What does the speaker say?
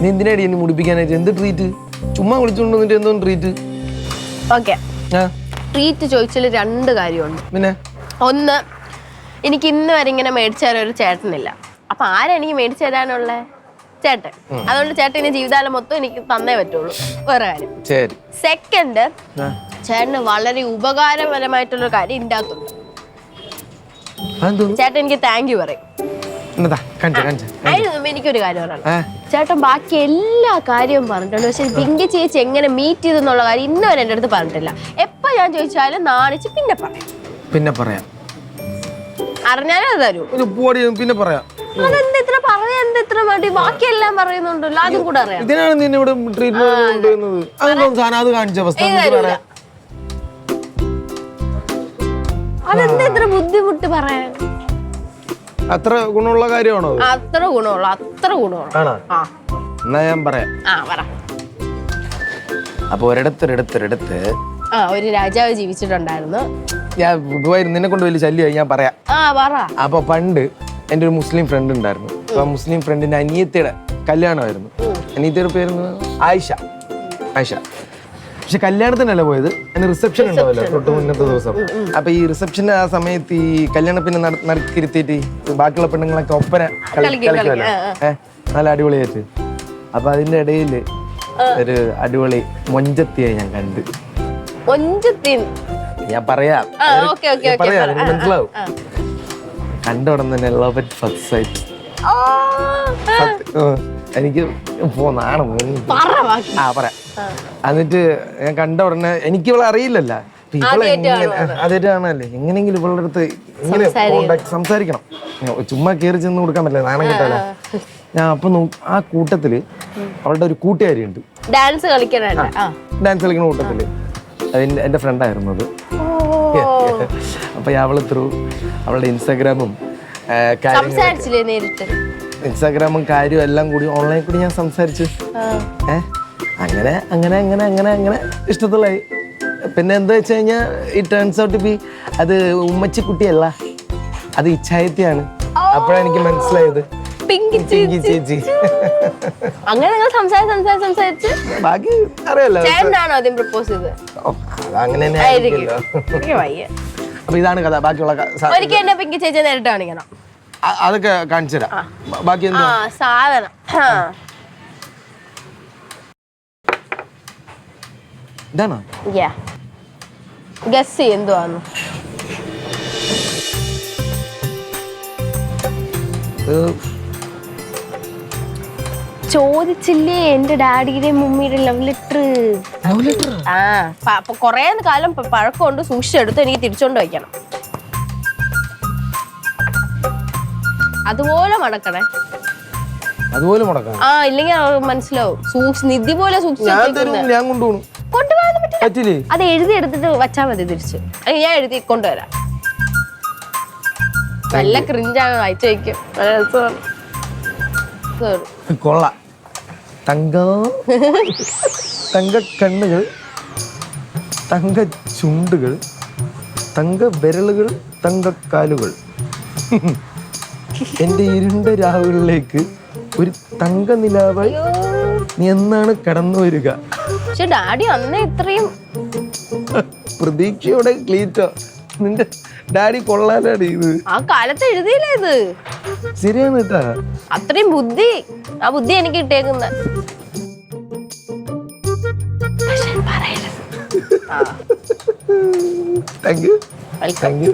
നീ എന്തിനാടി എന്നെ മുടിപ്പിക്കാനായിട്ട്? എന്ത് ട്രീറ്റ്? ചുമ്മാ വിളിച്ചോണ്ട് വന്നിട്ട് എന്തോ ട്രീറ്റ്? ഓക്കെ, ട്രീറ്റ് ചോദിച്ചാൽ 2 കാര്യമുണ്ട്. പിന്നെ ഒന്ന്, എനിക്ക് ഇന്ന് വരെ ഇങ്ങനെ മേടിച്ചു തരാൻ ഒരു ചേട്ടനില്ല. അപ്പൊ ആരാ എനിക്ക് മേടിച്ചു തരാനുള്ള? ചേട്ടൻ. അതുകൊണ്ട് ചേട്ടൻ ഇനി ജീവിതകാലം മൊത്തം എനിക്ക് തന്നേ പറ്റുള്ളൂ. വേറെ കാര്യം. സെക്കൻഡ്, ചേട്ടന് വളരെ ഉപകാരപരമായിട്ടുള്ള കാര്യം ഇതിൻ്റെ അകത്തുണ്ട്. ചേട്ടൻ എനിക്ക് താങ്ക് യു പറയും. എനിക്കൊരു കാര്യം പറയാം. ചേട്ടൻ ബാക്കി എല്ലാ കാര്യവും പറഞ്ഞിട്ടുണ്ട്, പക്ഷെ പിങ്കി ചേച്ചി എങ്ങനെ മീറ്റ് ചെയ്തെന്നുള്ള കാര്യം ഇന്ന് വരെ എൻ്റെ അടുത്ത് പറഞ്ഞിട്ടില്ല. എപ്പോ ഞാൻ ചോദിച്ചാലും നാണിച്ച് പിന്നെ പറയാം. അറിഞ്ഞാലേ അത് തരൂ. പിന്നെ പറയാം. അതെന്താ ഇത്ര പറയാ? എന്താ ഇത്ര മടി? ബാക്കിയെല്ലാം പറയുന്നുണ്ടല്ലോ, അതും കൂടെ അറിയാം. അതെന്താ ഇത്ര ബുദ്ധിമുട്ട് പറയാൻ? അത്ര ഗുണമുള്ള കാര്യമാണോ? അത്ര ഗുണമുള്ള. എന്നാ ഞാൻ പറയാം. അപ്പൊ ഒരിടത്ത് ഒരു രാജാവ് ജീവിച്ചിട്ടുണ്ടായിരുന്നു. ഞാൻ നിന്നെ കൊണ്ട് വലിയ ശല്യമായി, ഞാൻ പറയാം. അപ്പൊ പണ്ട് എൻ്റെ ഒരു മുസ്ലിം ഫ്രണ്ട് ഉണ്ടായിരുന്നു. ആ മുസ്ലിം ഫ്രണ്ടിന്റെ അനിയത്തിയുടെ കല്യാണമായിരുന്നു. അനിയത്തിയുടെ പേര് ആയിഷ. പക്ഷെ കല്യാണത്തിനല്ല പോയത്, അതിന് റിസപ്ഷൻ ഉണ്ടാവല്ലോ തൊട്ട് മുന്നത്തെ ദിവസം. അപ്പൊ ഈ റിസപ്ഷന്റെ ആ സമയത്ത് ഈ കല്യാണ പിന്നെ നറുക്കിരുത്തിയിട്ട് ബാക്കിയുള്ള പെണ്ണുങ്ങളൊക്കെ ഒപ്പന കളിക്കുമല്ലോ, നല്ല അടിപൊളിയായിട്ട്. അപ്പൊ അതിന്റെ ഇടയില് ഒരു അടിപൊളി മൊഞ്ചത്തിയായി ഞാൻ കണ്ട്. ഞാൻ പറയാം, മനസ്സിലാവും. കണ്ട ഉടൻ തന്നെ ലവ് അറ്റ് ഫസ്റ്റ് സൈറ്റ്. എനിക്ക് നാണം. പറയാം. എന്നിട്ട് ഞാൻ കണ്ട ഉടനെ എനിക്ക് ഇവളെ അറിയില്ലല്ലോ, അതായിട്ടാണല്ലേ എങ്ങനെയെങ്കിലും ഇവളുടെ അടുത്ത് ഇങ്ങനെ കോണ്ടാക്ട് സംസാരിക്കണം. ചുമ്മാ കയറി ചെന്ന് കൊടുക്കാൻ പറ്റില്ല, നാണം കിട്ടാലോ. ഞാൻ അപ്പൊ ആ കൂട്ടത്തില് അവളുടെ ഒരു കൂട്ടുകാരി ഉണ്ട്, ഡാൻസ് കളിക്കുന്ന കൂട്ടത്തില്. അത് എന്റെ ഫ്രണ്ടായിരുന്നു അത്. അപ്പൊ അവള് ത്രൂ അവളുടെ ഇൻസ്റ്റാഗ്രാമും കാര്യവും എല്ലാം കൂടി ഓൺലൈൻ കൂടി ഞാൻ സംസാരിച്ചു. അങ്ങനെ അങ്ങനെ അങ്ങനെ അങ്ങനെ അങ്ങനെ ഇഷ്ടത്തിലായി. പിന്നെ എന്താ വെച്ച് കഴിഞ്ഞാൽ it turns out to be അത് ഉമ്മച്ചി കുട്ടിയല്ല, അത് ഇച്ഛായത്തിയാണ്. അപ്പോഴാണ് എനിക്ക് മനസ്സിലായത് പിങ്കി ചേച്ചി. അങ്ങനെ സംസാരിച്ച് ബാക്കി അറിയാലോ. അതങ്ങനെ അപ്പൊ ഇതാണ് കഥ. ബാക്കിയുള്ള പിങ്കി ചേച്ചി നേരിട്ട് കാണിക്കണം, അതൊക്കെ കാണിച്ചു തരാം. ബാക്കി എന്താ സാധനം ഇതാണോ? ഗസ് എന്തുവാന്ന് ചോദിച്ചില്ലേ? എന്റെ ഡാഡിയുടെ മമ്മിയുടെ ലവ് ലെറ്റർ. കൊറേ കാലം പഴക്കമുണ്ട്, സൂക്ഷിച്ചെടുത്ത് എനിക്ക് തിരിച്ചോണ്ട് വയ്ക്കണം. അതുപോലെ മടക്കണേ, അതുപോലെ മടക്കണം. ഇല്ലെങ്കിൽ മനസ്സിലാവും. നിധി പോലെ അത് എഴുതി എടുത്തിട്ട് വച്ചാ മതി തിരിച്ച്. ഞാൻ എഴുതി കൊണ്ടുവരാം. നല്ല ക്രിഞ്ചാണ്, വായിച്ചു വയ്ക്കും. കൊള്ളാം. തങ്ക കണ്ണുകൾ, തങ്ക ചുണ്ടുകൾ, തങ്ക വിരലുകൾ, തങ്കക്കാലുകൾ. എന്റെ ഇരുണ്ട രാവുകളിലേക്ക് ഒരു തങ്ക നിലാവായി നീ എന്നാണ് കടന്നു വരിക. പക്ഷെ ഡാഡി അന്നേ ഇത്രയും പ്രതീക്ഷയോടെ ക്ലീറ്റോ. നിന്റെ ഡാഡി കൊള്ളാനാണ് ഇത്. ആ കാലത്ത് എഴുതിയില്ലേ ഇത്? ശരിയാണ് കേട്ടാ. അത്രയും ബുദ്ധി, ആ ബുദ്ധി എനിക്ക് കിട്ടിയേക്കുന്ന. Thank you.